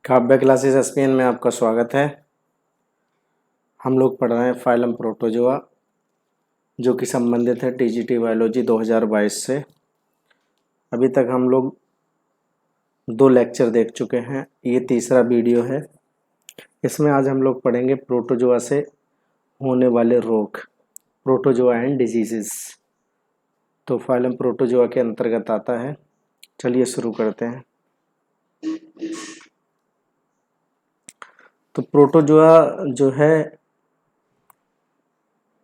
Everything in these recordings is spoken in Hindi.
काव्य क्लासेस एसपीएन में आपका स्वागत है। हम लोग पढ़ रहे हैं फाइलम प्रोटोजोआ जो कि संबंधित है टीजीटी बायोलॉजी 2022 से। अभी तक हम लोग 2 लेक्चर देख चुके हैं, ये तीसरा वीडियो है। इसमें आज हम लोग पढ़ेंगे प्रोटोजोआ से होने वाले रोग, प्रोटोजोआ एंड डिजीजेस। तो फाइलम प्रोटोजोआ के अंतर्गत आता है। चलिए शुरू करते हैं। तो प्रोटोजोआ जो है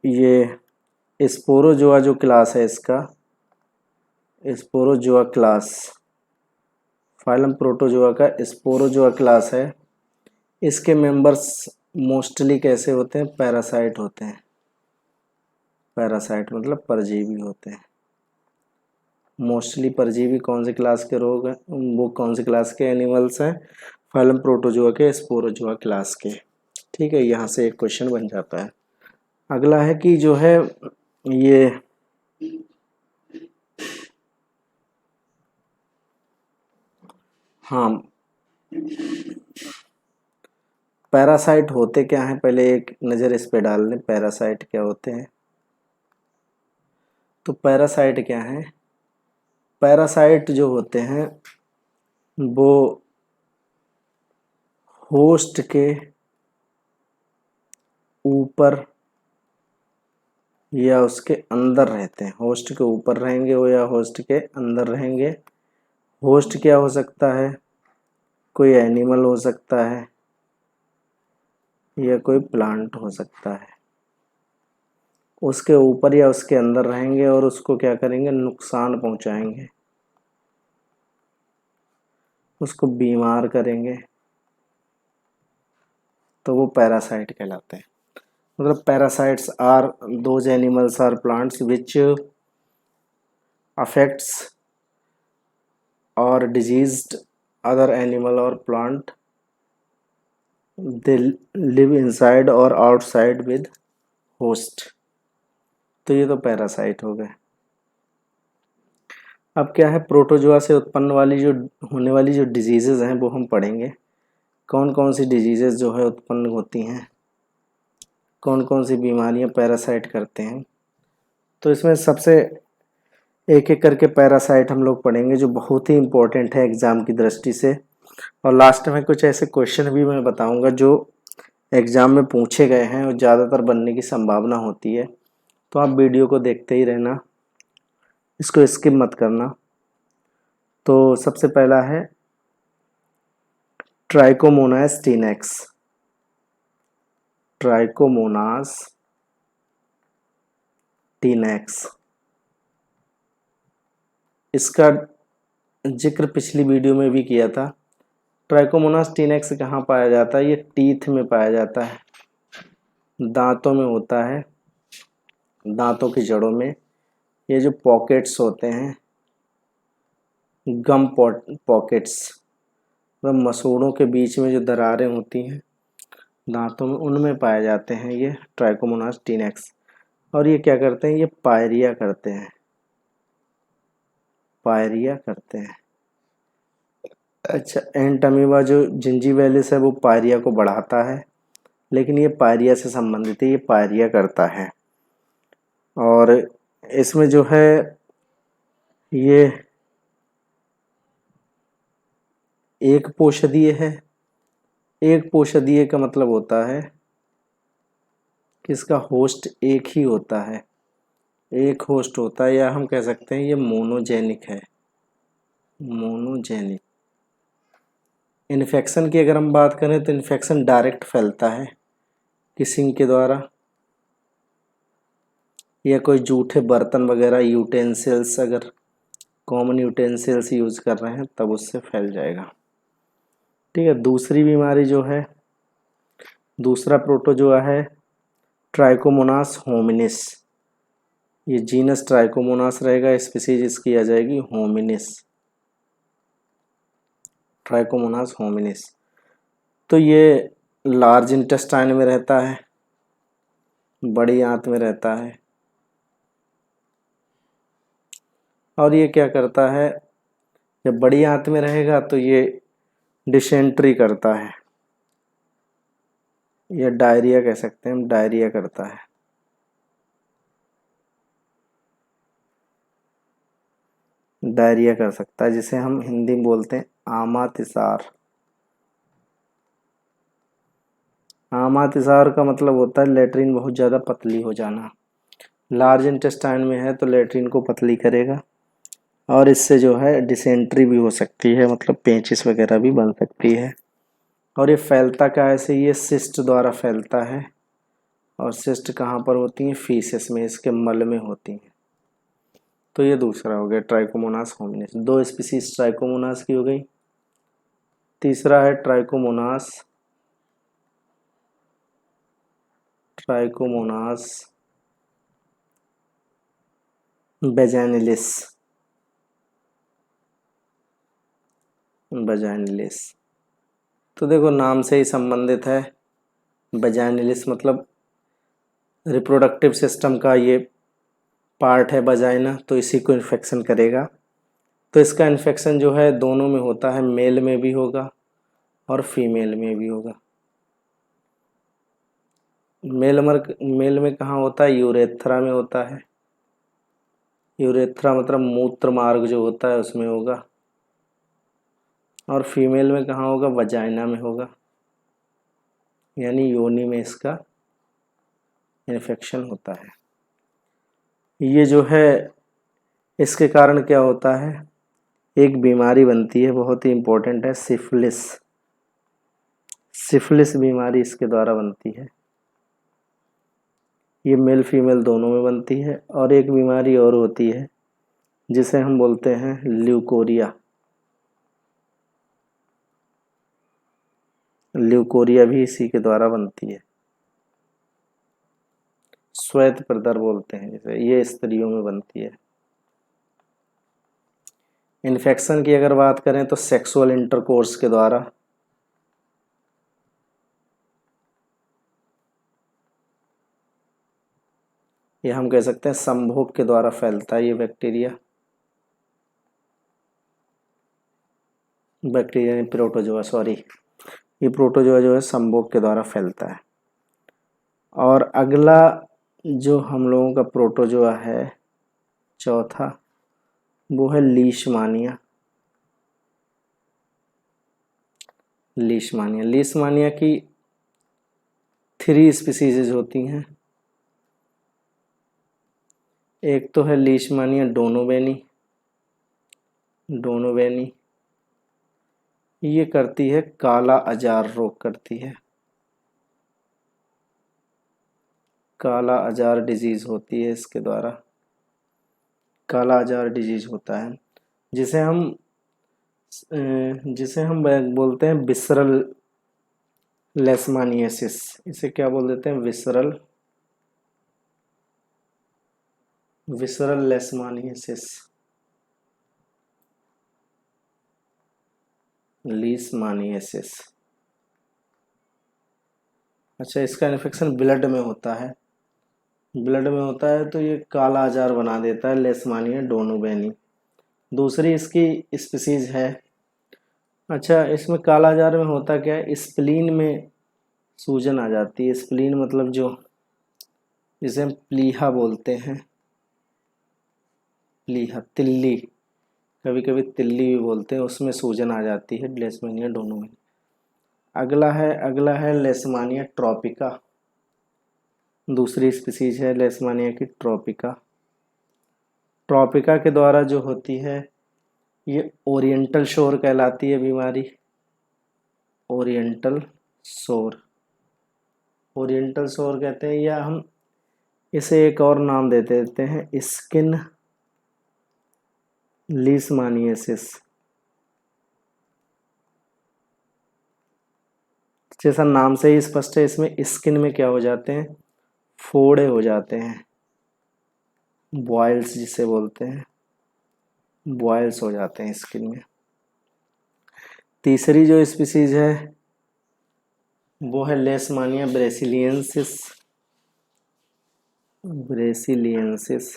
ये स्पोरोजोआ जो क्लास है, इसका स्पोरोजोआ क्लास, फाइलम प्रोटोजोआ का स्पोरोजोआ क्लास है। इसके मेंबर्स मोस्टली कैसे होते हैं? पैरासाइट होते हैं। पैरासाइट मतलब परजीवी होते हैं। मोस्टली परजीवी कौन से क्लास के रोग हैं, वो कौन से क्लास के एनिमल्स हैं? फाइलम प्रोटोजोआ के स्पोरोजोआ क्लास के। ठीक है, यहाँ से एक क्वेश्चन बन जाता है। अगला है कि जो है ये हाँ, पैरासाइट होते क्या हैं, पहले एक नज़र इस पे डाल लें। पैरासाइट क्या होते हैं? तो पैरासाइट क्या है? पैरासाइट जो होते हैं वो होस्ट के ऊपर या उसके अंदर रहते हैं। होस्ट के ऊपर रहेंगे वो या होस्ट के अंदर रहेंगे। होस्ट क्या हो सकता है? कोई एनिमल हो सकता है या कोई प्लांट हो सकता है। उसके ऊपर या उसके अंदर रहेंगे और उसको क्या करेंगे? नुकसान पहुंचाएंगे, उसको बीमार करेंगे, तो वो पैरासाइट कहलाते हैं। मतलब parasites are those animals or plants which affects or diseased other animal or plant. They live inside or outside with host. तो ये तो पैरासाइट हो गए। अब क्या है, प्रोटोजोआ से उत्पन्न वाली जो होने वाली जो डिजीजेज हैं वो हम पढ़ेंगे। कौन कौन सी डिजीजेज जो है उत्पन्न होती हैं, कौन कौन सी बीमारियां पैरासाइट करते हैं। तो इसमें सबसे एक एक करके पैरासाइट हम लोग पढ़ेंगे जो बहुत ही इम्पोर्टेंट है एग्जाम की दृष्टि से। और लास्ट में कुछ ऐसे क्वेश्चन भी मैं बताऊंगा जो एग्जाम में पूछे गए हैं और ज़्यादातर बनने की संभावना होती है। तो आप वीडियो को देखते ही रहना, इसको स्किप मत करना। तो सबसे पहला है ट्राइकोमोनास टीनेक्स। ट्राइकोमोनास टीनेक्स, इसका जिक्र पिछली वीडियो में भी किया था। ट्राइकोमोनास टीनेक्स कहाँ पाया जाता है? ये टीथ में पाया जाता है, दांतों में होता है, दांतों की जड़ों में। ये जो पॉकेट्स होते हैं, गम पॉकेट्स, मतलब मसूड़ों के बीच में जो दरारें होती हैं दांतों में, उनमें पाए जाते हैं ये ट्राइकोमोनास टीनेक्स। और ये क्या करते हैं? ये पायरिया करते हैं, पायरिया करते हैं। अच्छा, एंट अमीबा जो जिंजीवेलिस है वो पायरिया को बढ़ाता है, लेकिन ये पायरिया से संबंधित है, ये पायरिया करता है। और इसमें जो है ये एक पोषदीय है। एक पोषदीय का मतलब होता है कि इसका होस्ट एक ही होता है, एक होस्ट होता है, या हम कह सकते हैं ये मोनोजेनिक है, मोनोजेनिक। इन्फेक्शन की अगर हम बात करें तो इन्फेक्शन डायरेक्ट फैलता है किसिंग के द्वारा, या कोई जूठे बर्तन वगैरह यूटेंसिल्स, अगर कॉमन यूटेंसिल्स यूज कर रहे हैं तब उससे फैल जाएगा। ठीक है, दूसरी बीमारी जो है, दूसरा प्रोटोजोआ है ट्राइकोमोनास होमिनिस। ये जीनस ट्राइकोमोनास रहेगा, स्पीसीज इसकी आ जाएगी होमिनिस, ट्राइकोमोनास होमिनिस। तो ये लार्ज इंटेस्टाइन में रहता है, बड़ी आंत में रहता है। और ये क्या करता है? जब बड़ी आंत में रहेगा तो ये डिसेंट्री करता है, या डायरिया कह सकते हैं हम, डायरिया करता है। डायरिया कर सकता है, जिसे हम हिंदी में बोलते हैं आमातिसार। आमातिसार का मतलब होता है लेटरिन बहुत ज़्यादा पतली हो जाना। लार्ज इंटेस्टाइन में है तो लेटरिन को पतली करेगा, और इससे जो है डिसेंट्री भी हो सकती है, मतलब पेचिस वगैरह भी बन सकती है। और ये फैलता क्या है, ऐसे ये सिस्ट द्वारा फैलता है, और सिस्ट कहाँ पर होती हैं, फीसेस में, इसके मल में होती हैं। तो ये दूसरा हो गया ट्राइकोमोनास होमिनिस। दो स्पीसीज ट्राइकोमोनास की हो गई। तीसरा है ट्राइकोमोनास वेजाइनलिस। वेजाइनलिस तो देखो नाम से ही संबंधित है। वेजाइनलिस मतलब रिप्रोडक्टिव सिस्टम का ये पार्ट है वजाइना, तो इसी को इन्फेक्शन करेगा। तो इसका इन्फेक्शन जो है दोनों में होता है, मेल में भी होगा और फीमेल में भी होगा। मेल में कहाँ होता है, यूरेथ्रा में होता है। यूरेथ्रा मतलब मूत्र मार्ग जो होता है उसमें होगा। और फीमेल में कहाँ होगा, वजाइना में होगा, यानी योनि में इसका इन्फेक्शन होता है। ये जो है इसके कारण क्या होता है, एक बीमारी बनती है, बहुत ही इम्पोर्टेंट है, सिफिलिस। सिफिलिस बीमारी इसके द्वारा बनती है। ये मेल फीमेल दोनों में बनती है। और एक बीमारी और होती है जिसे हम बोलते हैं ल्यूकोरिया। ल्यूकोरिया भी इसी के द्वारा बनती है। श्वेत प्रदर बोलते हैं जिसे, ये स्त्रियों में बनती है। इन्फेक्शन की अगर बात करें तो सेक्सुअल इंटरकोर्स के द्वारा, ये हम कह सकते हैं संभोग के द्वारा फैलता है ये बैक्टीरिया। बैक्टीरिया नहीं, प्रोटोजोआ, सॉरी, ये प्रोटोजोआ जो है संभोग के द्वारा फैलता है। और अगला जो हम लोगों का प्रोटोजोआ है चौथा, वो है लीशमानिया। लीशमानिया, लीशमानिया की 3 स्पीसीज होती हैं। एक तो है लीशमानिया डोनोवेनी। डोनोवेनी ये करती है काला अजार रोग करती है। काला अजार डिजीज होती है इसके द्वारा। काला अजार डिजीज होता है जिसे हम बोलते हैं विसरल लेशमानियासिस। इसे क्या बोल देते हैं, विसरल लेशमानियासिस, लीशमानियासिस। अच्छा, इसका इन्फेक्शन ब्लड में होता है। ब्लड में होता है तो ये काला अजार बना देता है, लेशमानिया डोनोवेनी। दूसरी इसकी स्पीसीज है। अच्छा, इसमें काला अजार में होता क्या है, स्प्लीन में सूजन आ जाती है। स्प्लीन मतलब जो, जिसे हम प्लीहा बोलते हैं, प्लीहा, तिल्ली, कभी कभी तिल्ली भी बोलते हैं, उसमें सूजन आ जाती है लेशमानिया डोनोवेनी। अगला है लेशमानिया ट्रॉपिका। दूसरी स्पीसीज है लेशमानिया की ट्रॉपिका। ट्रॉपिका के द्वारा जो होती है ये ओरिएंटल शोर कहलाती है बीमारी। ओरिएंटल शोर, ओरिएंटल शोर कहते हैं, या हम इसे एक और नाम दे देते हैं, स्किन लीशमानियासिस। जैसा नाम से ही स्पष्ट है, इसमें स्किन में क्या हो जाते हैं, फोड़े हो जाते हैं, बॉयल्स जिसे बोलते हैं, बॉयल्स हो जाते हैं स्किन में। तीसरी जो स्पीसीज है वो है लेशमानिया ब्रेसिलियंसिस। ब्रेसिलियंसिस,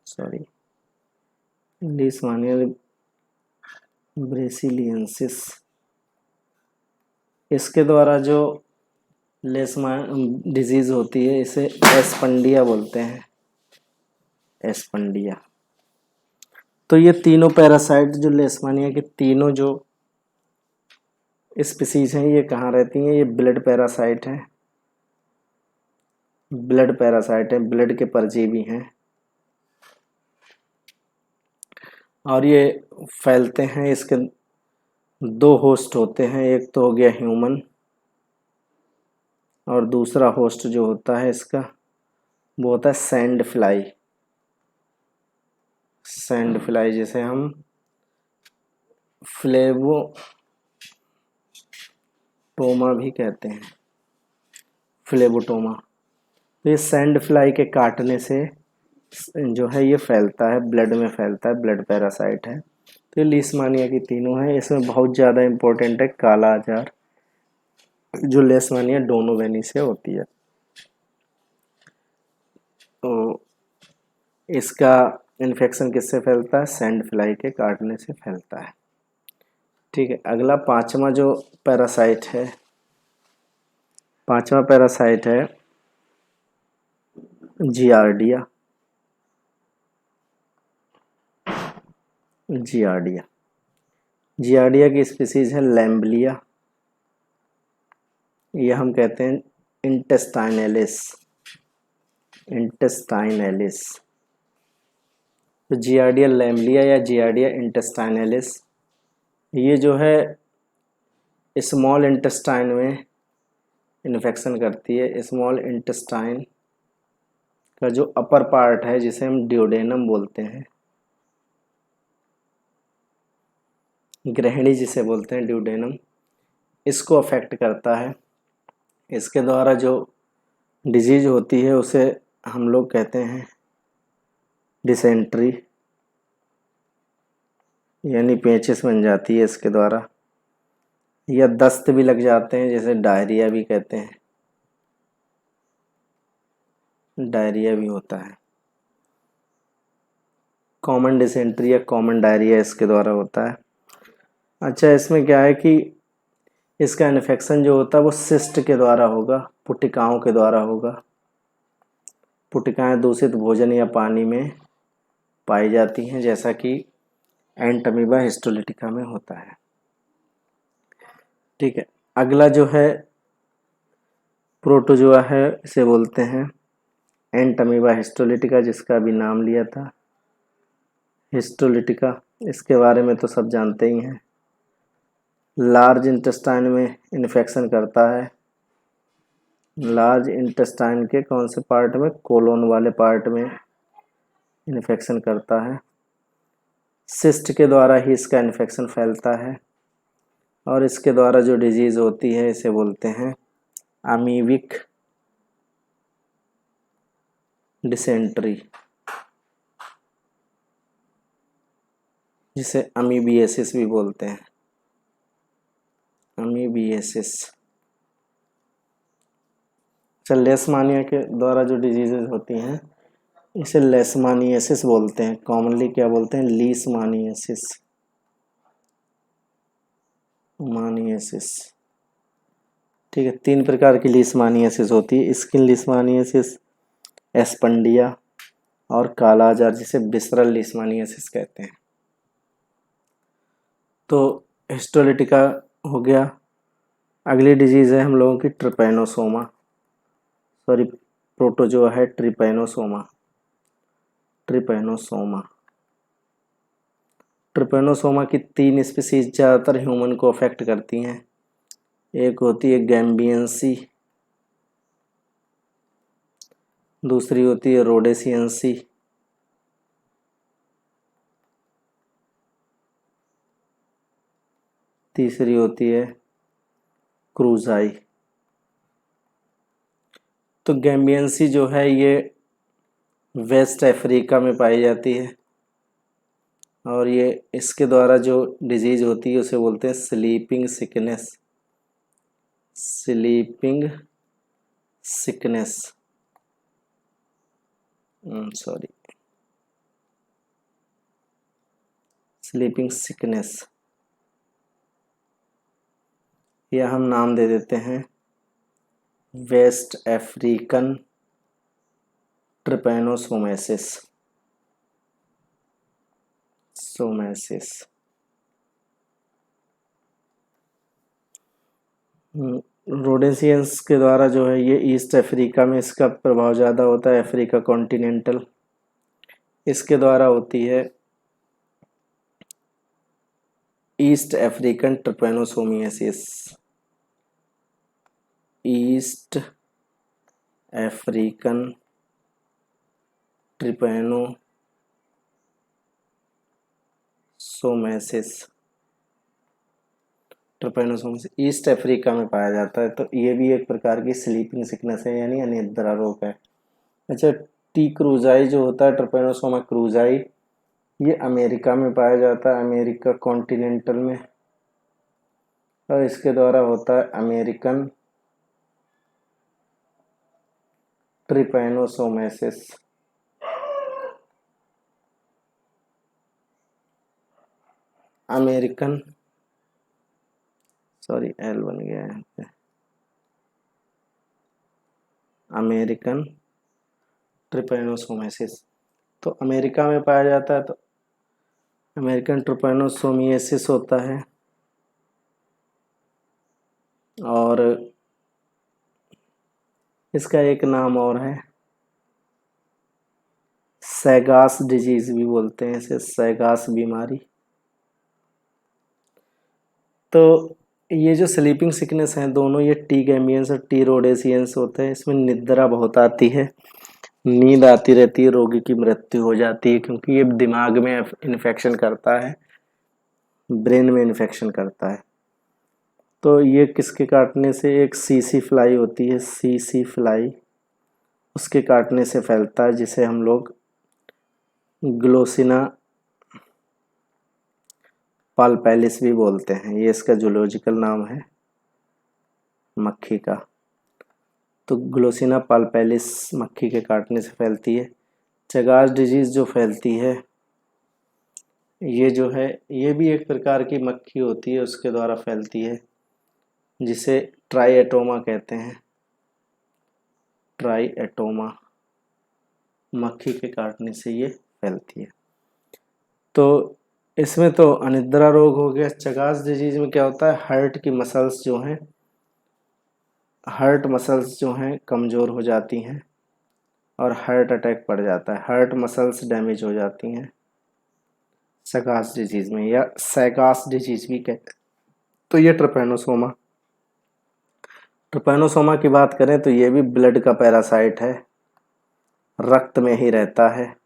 सॉरी, लीशमानिया ब्रेसिलियंसिस। इसके द्वारा जो डिजीज होती है इसे एस्पंडिया बोलते हैं, एस्पंडिया। तो ये तीनों पैरासाइट जो लेशमानिया के तीनों जो स्पीसीज हैं ये कहाँ रहती हैं? ये ब्लड पैरासाइट हैं, ब्लड पैरासाइट है, ब्लड के परजीवी हैं और ये फैलते हैं। इसके दो होस्ट होते हैं, एक तो हो गया ह्यूमन और दूसरा होस्ट जो होता है इसका वो होता है सैंड फ्लाई। सैंड फ्लाई जिसे हम फ्लेबोटोमा भी कहते हैं, फ्लेबोटोमा। तो ये सैंड फ्लाई के काटने से जो है ये फैलता है, ब्लड में फैलता है, ब्लड पैरासाइट है। तो ये लीशमानिया की तीनों है। इसमें बहुत ज़्यादा इम्पोर्टेंट है काला आजार, जो लेशमानिया डोनोवेनी से होती है। तो इसका इन्फेक्शन किससे फैलता है? सैंड फ्लाई के काटने से फैलता है। ठीक है, अगला पांचवा जो पैरासाइट है, पांचवा पैरासाइट है जियार्डिया। जियार्डिया, जियार्डिया की स्पीसीज है लैम्बलिया। ये हम कहते हैं इंटेस्टाइनलिस, इंटेस्टाइनलिस। तो जियार्डिया लैम्बलिया या जियार्डिया इंटेस्टाइनलिस ये जो है स्मॉल इंटेस्टाइन में इन्फेक्शन करती है। स्मॉल इंटेस्टाइन का जो अपर पार्ट है जिसे हम ड्यूडेनम बोलते हैं, ग्रहणी जिसे बोलते हैं ड्यूडेनम, इसको अफेक्ट करता है। इसके द्वारा जो डिजीज होती है उसे हम लोग कहते हैं डिसेंट्री, यानी पेचिस बन जाती है इसके द्वारा, या दस्त भी लग जाते हैं जैसे डायरिया भी कहते हैं, डायरिया भी होता है। कॉमन डिसेंट्री या कॉमन डायरिया इसके द्वारा होता है। अच्छा, इसमें क्या है कि इसका इन्फेक्शन जो होता है वो सिस्ट के द्वारा होगा, पुटिकाओं के द्वारा होगा। पुटिकाएं दूषित भोजन या पानी में पाई जाती हैं, जैसा कि एंटमीबा हिस्टोलिटिका में होता है। ठीक है, अगला जो है प्रोटोजोआ है, इसे बोलते हैं एंटमीबा हिस्टोलिटिका, जिसका अभी नाम लिया था हिस्टोलिटिका। इसके बारे में तो सब जानते ही हैं। लार्ज इंटेस्टाइन में इन्फेक्शन करता है। लार्ज इंटेस्टाइन के कौन से पार्ट में? कोलोन वाले पार्ट में इन्फेक्शन करता है। सिस्ट के द्वारा ही इसका इन्फेक्शन फैलता है और इसके द्वारा जो डिजीज़ होती है इसे बोलते हैं अमीबिक डिसेंट्री, जिसे अमीबियासिस भी बोलते हैं, अमीबियासिस। लेशमानिया के द्वारा जो डिजीजेज होती हैं इसे लेशमानियासिस बोलते हैं। कॉमनली क्या बोलते हैं? लीशमानियासिस, मानियासिस। ठीक है, तीन प्रकार की लीशमानियासिस होती है, स्किन लीशमानियासिस, एस्पंडिया और काला आजार जिसे विसरल लीशमानियासिस कहते हैं। तो हिस्टोलिटिका हो गया। अगली डिजीज़ है हम लोगों की ट्रिपैनोसोमा, सॉरी प्रोटोजोआ है ट्रिपैनोसोमा, ट्रिपैनोसोमा। ट्रिपैनोसोमा की तीन स्पीसीज ज़्यादातर ह्यूमन को अफेक्ट करती हैं। एक होती है गैम्बियंसी, दूसरी होती है रोडेसियंसी, तीसरी होती है क्रूजाई। तो गैम्बियंसी जो है ये वेस्ट अफ्रीका में पाई जाती है और ये इसके द्वारा जो डिजीज होती है उसे बोलते हैं sleeping sickness, sleeping sickness, sleeping sickness. या हम नाम दे देते हैं वेस्ट अफ्रीकन ट्रिपैनोसोमेसिस। रोडेंसियंस के द्वारा जो है ये ईस्ट अफ्रीका में इसका प्रभाव ज़्यादा होता है, अफ्रीका कॉन्टिनेंटल, इसके द्वारा होती है East African trypanosomiasis. East African trypanosomiasis East Africa में पाया जाता है। तो ये भी एक प्रकार की स्लीपिंग सिकनेस है, यानी अनिद्रा रोग है। अच्छा, टी क्रूजाई जो होता है, ट्रिपैनोसोमा क्रूजाई, ये अमेरिका में पाया जाता है, अमेरिका कॉन्टिनेंटल में, और इसके द्वारा होता है अमेरिकन ट्रिपैनोसोमेसिस। अमेरिकन, सॉरी एल बन गया है, अमेरिकन ट्रिपैनोसोमेसिस तो अमेरिका में पाया जाता है, तो अमेरिकन ट्रिपैनोसोमियासिस होता है। और इसका एक नाम और है, सैगास डिजीज भी बोलते हैं इसे, सैगास बीमारी। तो ये जो स्लीपिंग सिकनेस है दोनों, ये टी गैमियंस और टी रोडेसियंस होते हैं। इसमें निद्रा बहुत आती है, नींद आती रहती है, रोगी की मृत्यु हो जाती है, क्योंकि ये दिमाग में इन्फेक्शन करता है, ब्रेन में इन्फेक्शन करता है। तो ये किसके काटने से, एक सीसी फ्लाई होती है, सीसी फ्लाई, उसके काटने से फैलता है, जिसे हम लोग ग्लोसिना पाल्पैलिस भी बोलते हैं। ये इसका जूलॉजिकल नाम है मक्खी का। तो ग्लोसिना पाल्पैलिस मक्खी के काटने से फैलती है। चगास डिजीज जो फैलती है, ये जो है ये भी एक प्रकार की मक्खी होती है, उसके द्वारा फैलती है, जिसे ट्राइएटोमा कहते हैं। ट्राइएटोमा मक्खी के काटने से ये फैलती है। तो इसमें तो अनिद्रा रोग हो गया। चगास डिजीज में क्या होता है, हार्ट की मसल्स जो हैं, हार्ट मसल्स जो हैं कमज़ोर हो जाती हैं और हार्ट अटैक पड़ जाता है, हार्ट मसल्स डैमेज हो जाती हैं सगास डिजीज में, या सैगास डिजीज भी कहते हैं। तो ये ट्रिपैनोसोमा की बात करें तो ये भी ब्लड का पैरासाइट है, रक्त में ही रहता है,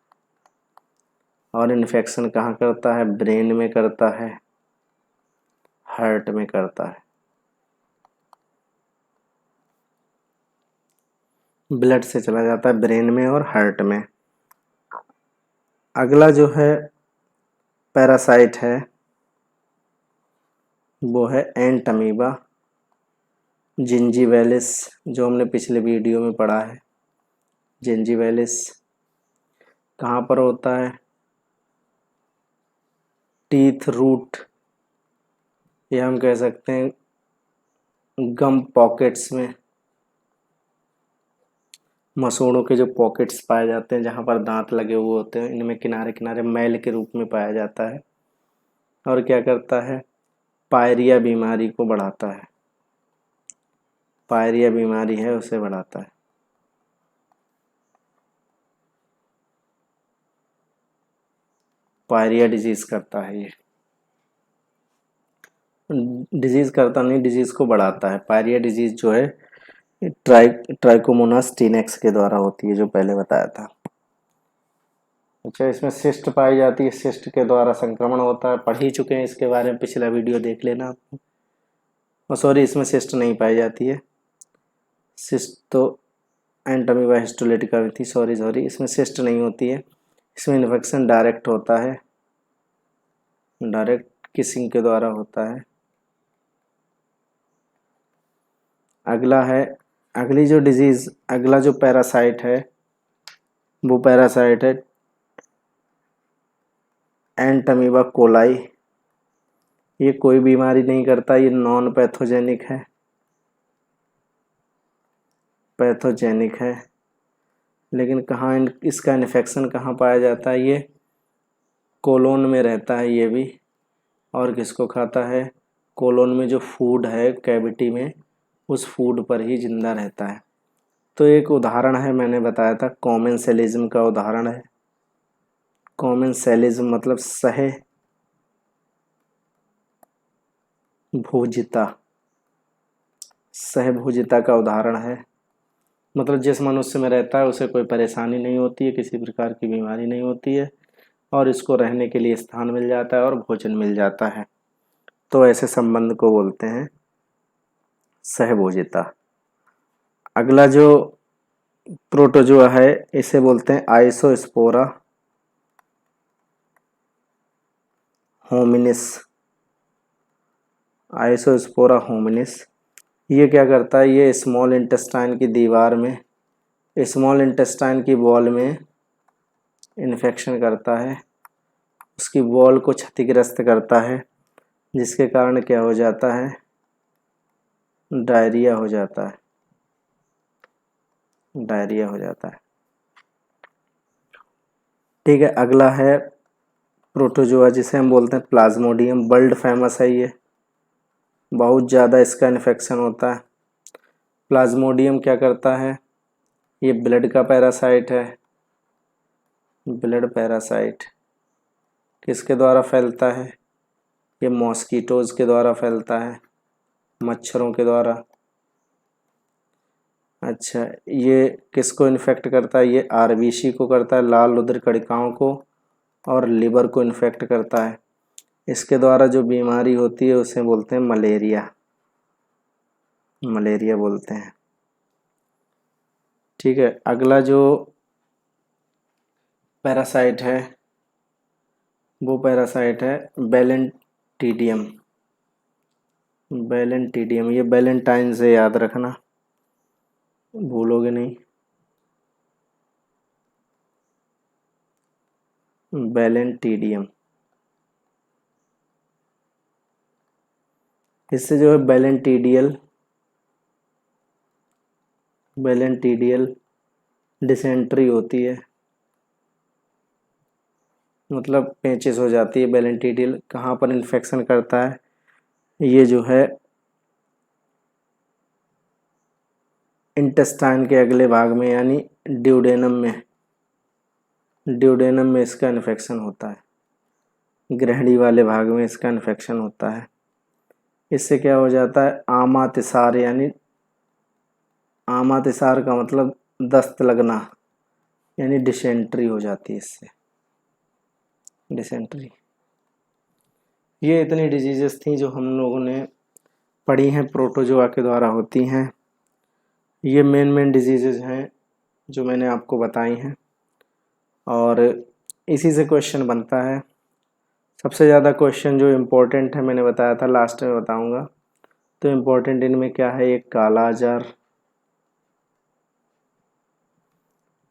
और इन्फेक्शन कहाँ करता है, ब्रेन में करता है, हार्ट में करता है, ब्लड से चला जाता है ब्रेन में और हार्ट में। अगला जो है पैरासाइट है वो है एंट अमीबा जिंजीवैलिस, जो हमने पिछले वीडियो में पढ़ा है। जिंजीवैलिस कहाँ पर होता है, टीथ रूट, या हम कह सकते हैं गम पॉकेट्स में, मसूड़ों के जो पॉकेट्स पाए जाते हैं जहाँ पर दांत लगे हुए होते हैं, इनमें किनारे किनारे मैल के रूप में पाया जाता है, और क्या करता है, पायरिया बीमारी को बढ़ाता है, पायरिया बीमारी है उसे बढ़ाता है। पायरिया डिजीज करता है, ये डिजीज करता नहीं, डिजीज को बढ़ाता है। पायरिया डिजीज जो है ट्राइकोमोनास टीनेक्स के द्वारा होती है, जो पहले बताया था। अच्छा, इसमें सिस्ट पाई जाती है, सिस्ट के द्वारा संक्रमण होता है, पढ़ ही चुके हैं इसके बारे में, पिछला वीडियो देख लेना आप। और सॉरी, इसमें सिस्ट नहीं पाई जाती है, सिस्ट तो एंट अमीबा हिस्टोलिटिका थी, सॉरी, इसमें सिस्ट नहीं होती है। इसमें इन्फेक्शन डायरेक्ट होता है, डायरेक्ट किसिंग के द्वारा होता है। अगला जो पैरासाइट है वो पैरासाइट है एंट अमीबा कोलाई, ये कोई बीमारी नहीं करता, ये नॉन पैथोजेनिक है, पैथोजेनिक है। लेकिन कहाँ इसका इन्फेक्शन कहाँ पाया जाता है? ये कोलोन में रहता है ये भी। और किसको खाता है? कोलोन में जो फूड है कैविटी में, उस फूड पर ही जिंदा रहता है। तो एक उदाहरण है, मैंने बताया था कॉमेंसेलिज्म का उदाहरण है। कॉमेंसेलिज्म मतलब सह भोजिता, सहभोजिता का उदाहरण है। मतलब जिस मनुष्य में रहता है उसे कोई परेशानी नहीं होती है, किसी प्रकार की बीमारी नहीं होती है, और इसको रहने के लिए स्थान मिल जाता है और भोजन मिल जाता है। तो ऐसे संबंध को बोलते हैं सहभोजिता। अगला जो प्रोटोजोआ है इसे बोलते हैं आइसोस्पोरा होमिनिस। आइसोस्पोरा होमिनिस ये क्या करता है? ये स्मॉल इंटेस्टाइन की दीवार में, स्मॉल इंटेस्टाइन की वॉल में इन्फेक्शन करता है, उसकी वॉल को क्षतिग्रस्त करता है, जिसके कारण क्या हो जाता है? डायरिया हो जाता है, डायरिया हो जाता है। ठीक है, अगला है प्रोटोजोआ जिसे हम बोलते हैं प्लाज्मोडियम। वर्ल्ड फेमस है ये, बहुत ज़्यादा इसका इन्फेक्शन होता है। प्लाज्मोडियम क्या करता है? ये ब्लड का पैरासाइट है, ब्लड पैरासाइट। किसके द्वारा फैलता है? ये मॉस्किटोज के द्वारा फैलता है, मच्छरों के द्वारा। अच्छा, ये किसको इन्फेक्ट करता है? ये आरबीसी को करता है, लाल रुधिर कणिकाओं को, और लिवर को इन्फेक्ट करता है। इसके द्वारा जो बीमारी होती है उसे बोलते हैं मलेरिया, मलेरिया बोलते हैं। ठीक है, अगला जो पैरासाइट है वो पैरासाइट है बैलेंटीडियम। बैलेंटीडियम, ये बैलेंटाइन से याद रखना, भूलोगे नहीं। बैलेंटीडियम, इससे जो है बैलेंटीडियल डिसेंट्री होती है, मतलब पेचिस हो जाती है। बैलेंटीडियल कहाँ पर इन्फेक्शन करता है? ये जो है इंटेस्टाइन के अगले भाग में, यानी ड्यूडेनम में, ड्यूडेनम में इसका इन्फेक्शन होता है, ग्रहणी वाले भाग में इसका इन्फेक्शन होता है। इससे क्या हो जाता है? आमातिसार, यानी आमातिसार का मतलब दस्त लगना, यानी डिसेंट्री हो जाती है इससे, डिसेंट्री। ये इतनी डिजीजेस थी जो हम लोगों ने पढ़ी हैं, प्रोटोजोआ के द्वारा होती हैं। ये मेन डिजीजेज हैं जो मैंने आपको बताई हैं, और इसी से क्वेश्चन बनता है। सबसे ज़्यादा क्वेश्चन जो इम्पोर्टेंट है मैंने बताया था, लास्ट में बताऊंगा। तो इम्पोर्टेंट इनमें क्या है? एक काला जार,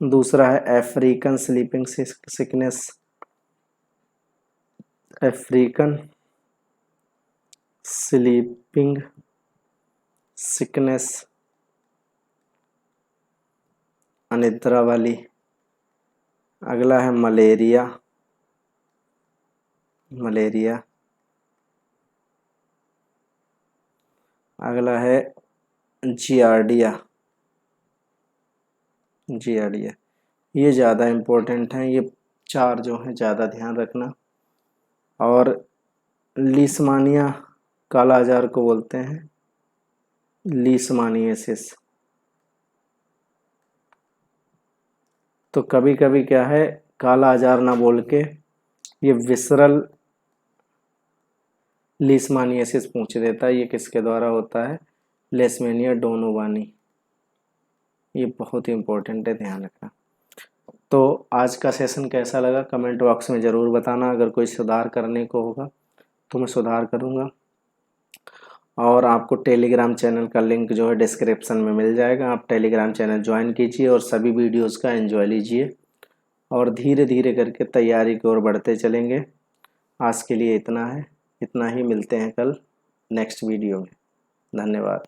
दूसरा है African sleeping sickness, African sleeping sickness, अनिद्रा वाली। अगला है मलेरिया, मलेरिया। अगला है जियार्डिया, जियार्डिया। ये ज़्यादा इम्पोर्टेंट हैं, ये चार जो हैं ज़्यादा ध्यान रखना। और लीशमानिया काला आजार को बोलते हैं लीशमानियासिस। तो कभी कभी क्या है, काला आजार ना बोल के ये विसरल लीशमानियासिस पूछ देता है। ये किसके द्वारा होता है? लेशमेनिया डोनोवानी। ये बहुत ही इम्पोर्टेंट है, ध्यान रखना। तो आज का सेशन कैसा लगा कमेंट बॉक्स में ज़रूर बताना। अगर कोई सुधार करने को होगा तो मैं सुधार करूँगा। और आपको टेलीग्राम चैनल का लिंक जो है डिस्क्रिप्शन में मिल जाएगा, आप टेलीग्राम चैनल ज्वाइन कीजिए और सभी वीडियोस का एंजॉय लीजिए, और धीरे धीरे करके तैयारी की ओर बढ़ते चलेंगे। आज के लिए इतना है। इतना ही, मिलते हैं कल नेक्स्ट वीडियो में। धन्यवाद।